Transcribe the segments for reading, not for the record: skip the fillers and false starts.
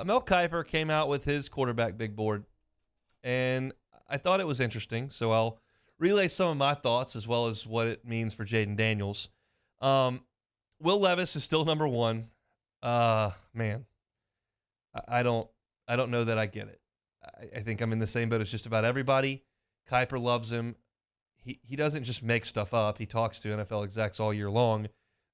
Mel Kiper came out with his quarterback big board, and I thought it was interesting. So I'll relay some of my thoughts as well as what it means for Jayden Daniels. Will Levis is still number one. Man, I don't know that I get it. I think I'm in the same boat as just about everybody. Kiper loves him. He doesn't just make stuff up. He talks to NFL execs all year long.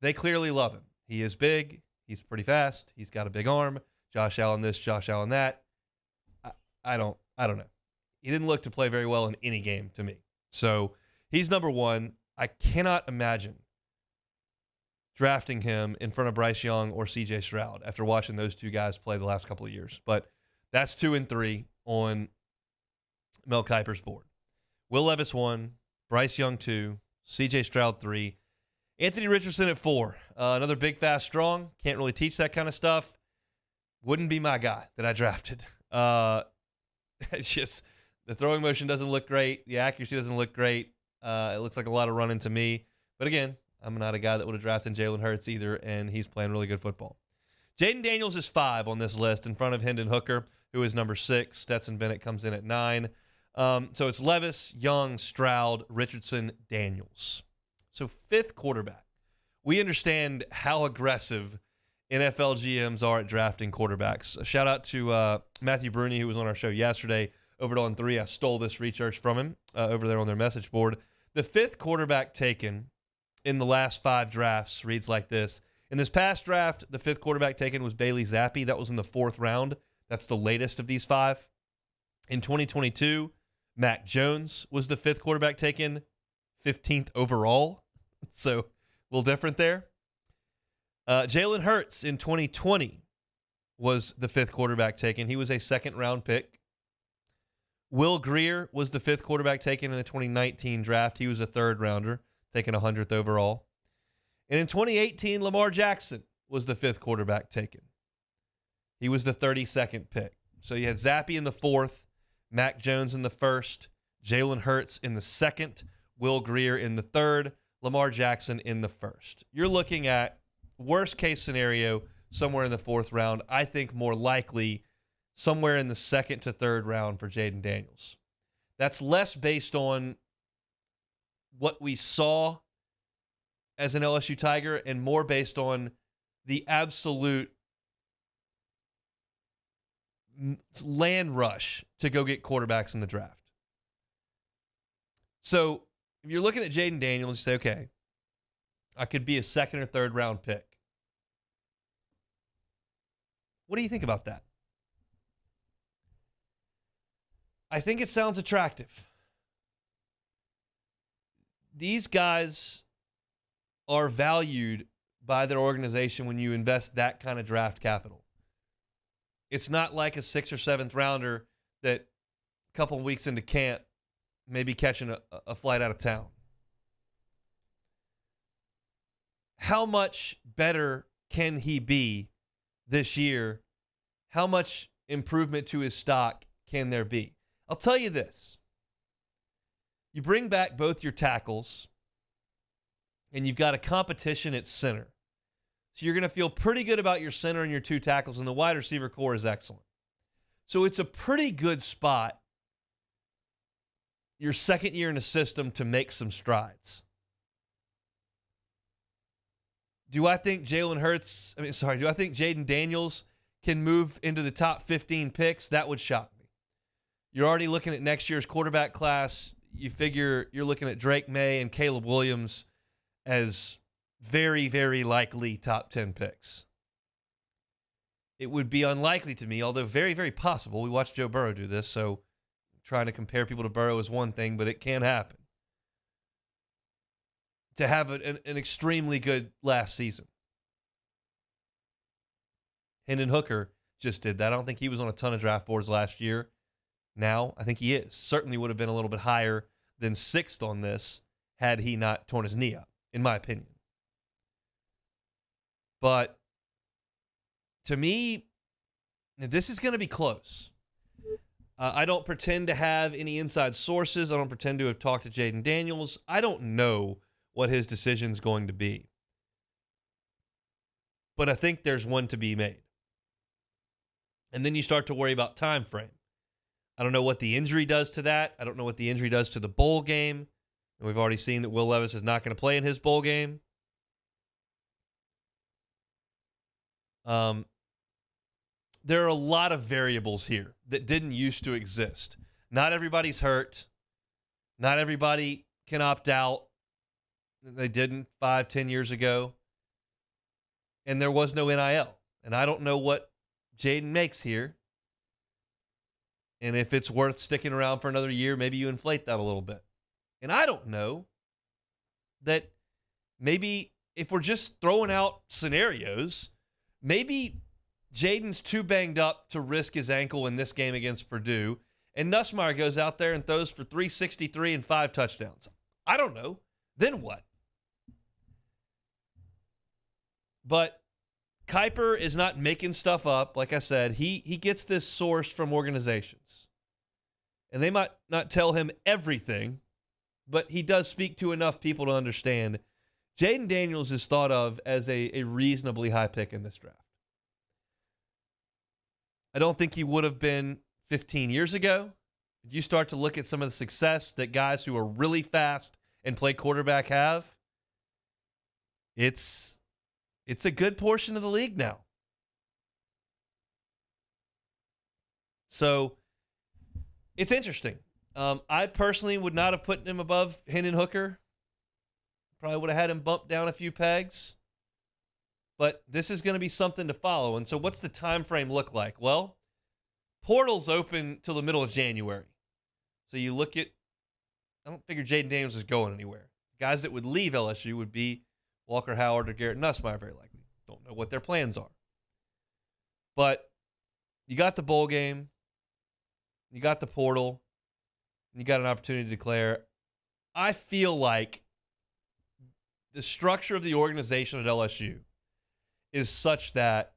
They clearly love him. He is big. He's pretty fast. He's got a big arm. Josh Allen this, Josh Allen that. I don't know. He didn't look to play very well in any game to me. So he's number one. I cannot imagine drafting him in front of Bryce Young or C.J. Stroud after watching those two guys play the last couple of years. But that's 2 and 3 on Mel Kiper's board. Will Levis 1, Bryce Young 2, C.J. Stroud 3, Anthony Richardson at 4. Another big, fast, strong. Can't really teach that kind of stuff. Wouldn't be my guy that I drafted. It's just the throwing motion doesn't look great. The accuracy doesn't look great. It looks like a lot of running to me. But again, I'm not a guy that would have drafted Jalen Hurts either, and he's playing really good football. Jayden Daniels is 5 on this list in front of Hendon Hooker, who is number 6. Stetson Bennett comes in at 9. So it's Levis, Young, Stroud, Richardson, Daniels. So 5th quarterback. We understand how aggressive NFL GMs are at drafting quarterbacks. A shout out to Matthew Bruni, who was on our show yesterday over at On 3. I stole this research from him over there on their message board. The 5th quarterback taken in the last 5 drafts reads like this. In this past draft, the 5th quarterback taken was Bailey Zappi. That was in the 4th round. That's the latest of these 5. In 2022, Mac Jones was the 5th quarterback taken, 15th overall. So a little different there. Jalen Hurts in 2020 was the 5th quarterback taken. He was a 2nd-round pick. Will Grier was the 5th quarterback taken in the 2019 draft. He was a 3rd-rounder, taken 100th overall. And in 2018, Lamar Jackson was the 5th quarterback taken. He was the 32nd pick. So you had Zappi in the 4th, Mac Jones in the 1st, Jalen Hurts in the 2nd, Will Grier in the 3rd, Lamar Jackson in the 1st. You're looking at worst case scenario somewhere in the 4th round. I think more likely somewhere in the 2nd to 3rd round for Jayden Daniels. That's less based on what we saw as an LSU Tiger and more based on the absolute land rush to go get quarterbacks in the draft. So if you're looking at Jayden Daniels, you say, okay, I could be a 2nd or 3rd round pick. What do you think about that? I think it sounds attractive. These guys are valued by their organization when you invest that kind of draft capital. It's not like a 6th or 7th rounder that a couple of weeks into camp may be catching a flight out of town. How much better can he be this year? How much improvement to his stock can there be? I'll tell you this. You bring back both your tackles, and you've got a competition at center. So you're going to feel pretty good about your center and your 2 tackles, and the wide receiver core is excellent. So it's a pretty good spot your 2nd year in the system to make some strides. Do I think Jayden Daniels can move into the top 15 picks? That would shock me. You're already looking at next year's quarterback class. You figure you're looking at Drake May and Caleb Williams as very, very likely top 10 picks. It would be unlikely to me, although very, very possible. We watched Joe Burrow do this, so trying to compare people to Burrow is one thing, but it can happen. To have an extremely good last season. Hendon Hooker just did that. I don't think he was on a ton of draft boards last year. Now, I think he is. Certainly would have been a little bit higher than 6th on this had he not torn his knee up, in my opinion. But to me, this is going to be close. I don't pretend to have any inside sources. I don't pretend to have talked to Jayden Daniels. I don't know what his decision's going to be. But I think there's one to be made. And then you start to worry about time frame. I don't know what the injury does to that. I don't know what the injury does to the bowl game. And we've already seen that Will Levis is not going to play in his bowl game. There are a lot of variables here that didn't used to exist. Not everybody's hurt. Not everybody can opt out. They didn't 5-10 years ago. And there was no NIL. And I don't know what Jayden makes here. And if it's worth sticking around for another year, maybe you inflate that a little bit. And I don't know that maybe if we're just throwing out scenarios, maybe Jayden's too banged up to risk his ankle in this game against Purdue, and Nussmeier goes out there and throws for 363 and 5 touchdowns. I don't know. Then what? But Kiper is not making stuff up. Like I said, he gets this sourced from organizations. And they might not tell him everything, but he does speak to enough people to understand Jayden Daniels is thought of as a reasonably high pick in this draft. I don't think he would have been 15 years ago. If you start to look at some of the success that guys who are really fast and play quarterback have, it's a good portion of the league now. So it's interesting. I personally would not have put him above Hendon Hooker. Probably would have had him bump down a few pegs. But this is going to be something to follow. And so what's the time frame look like? Well, portal's open till the middle of January. So you look at, I don't figure Jayden Daniels is going anywhere. Guys that would leave LSU would be Walker Howard or Garrett Nussmeier, very likely. Don't know what their plans are. But you got the bowl game, you got the portal, and you got an opportunity to declare. I feel like the structure of the organization at LSU is such that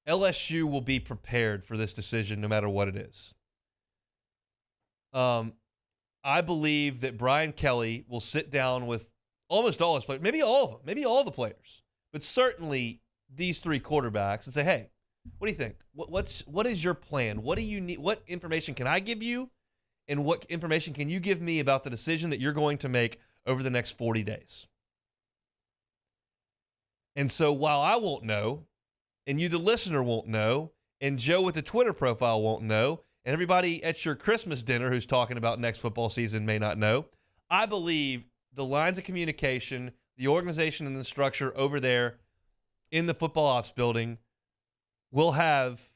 LSU will be prepared for this decision no matter what it is. I believe that Brian Kelly will sit down with almost all his players, maybe all of them, maybe all the players, but certainly these 3 quarterbacks, and say, hey, what do you think? What is your plan? What do you need? What information can I give you? And what information can you give me about the decision that you're going to make over the next 40 days? And so while I won't know, and you, the listener, won't know, and Joe with the Twitter profile won't know, and everybody at your Christmas dinner who's talking about next football season may not know, I believe the lines of communication, the organization and the structure over there in the football ops building will have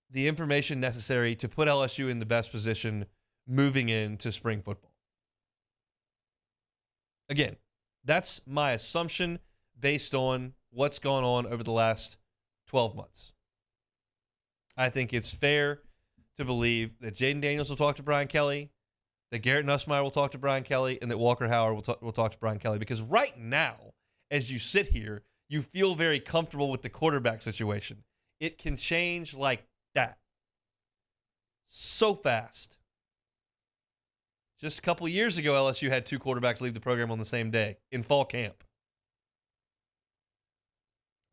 the information necessary to put LSU in the best position moving into spring football. Again, that's my assumption based on what's gone on over the last 12 months. I think it's fair to believe that Jayden Daniels will talk to Brian Kelly, that Garrett Nussmeier will talk to Brian Kelly, and that Walker Howard will talk to Brian Kelly. Because right now, as you sit here, you feel very comfortable with the quarterback situation. It can change like that. So fast. Just a couple years ago, LSU had 2 quarterbacks leave the program on the same day in fall camp.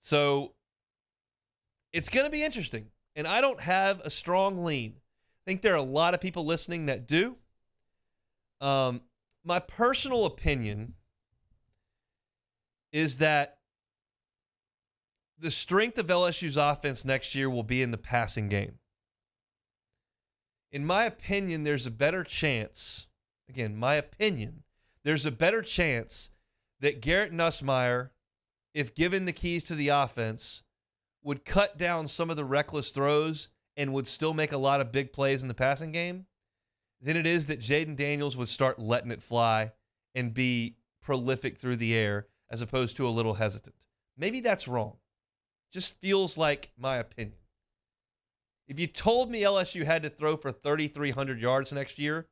So it's going to be interesting. And I don't have a strong lean. I think there are a lot of people listening that do. My personal opinion is that the strength of LSU's offense next year will be in the passing game. In my opinion, there's a better chance, again, my opinion, there's a better chance that Garrett Nussmeier, if given the keys to the offense, would cut down some of the reckless throws and would still make a lot of big plays in the passing game than it is that Jayden Daniels would start letting it fly and be prolific through the air as opposed to a little hesitant. Maybe that's wrong. Just feels like my opinion. If you told me LSU had to throw for 3,300 yards next year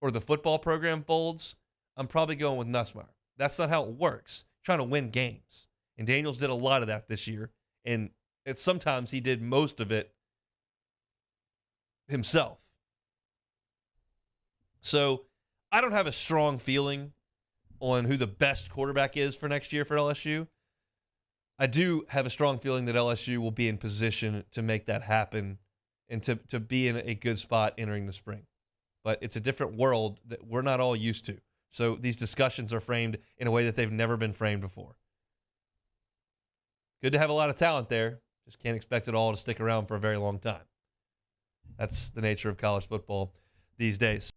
or the football program folds, I'm probably going with Nussmeier. That's not how it works. Trying to win games. And Daniels did a lot of that this year. And sometimes he did most of it himself. So I don't have a strong feeling on who the best quarterback is for next year for LSU. I do have a strong feeling that LSU will be in position to make that happen and to be in a good spot entering the spring. But it's a different world that we're not all used to. So these discussions are framed in a way that they've never been framed before. Good to have a lot of talent there. Just can't expect it all to stick around for a very long time. That's the nature of college football these days.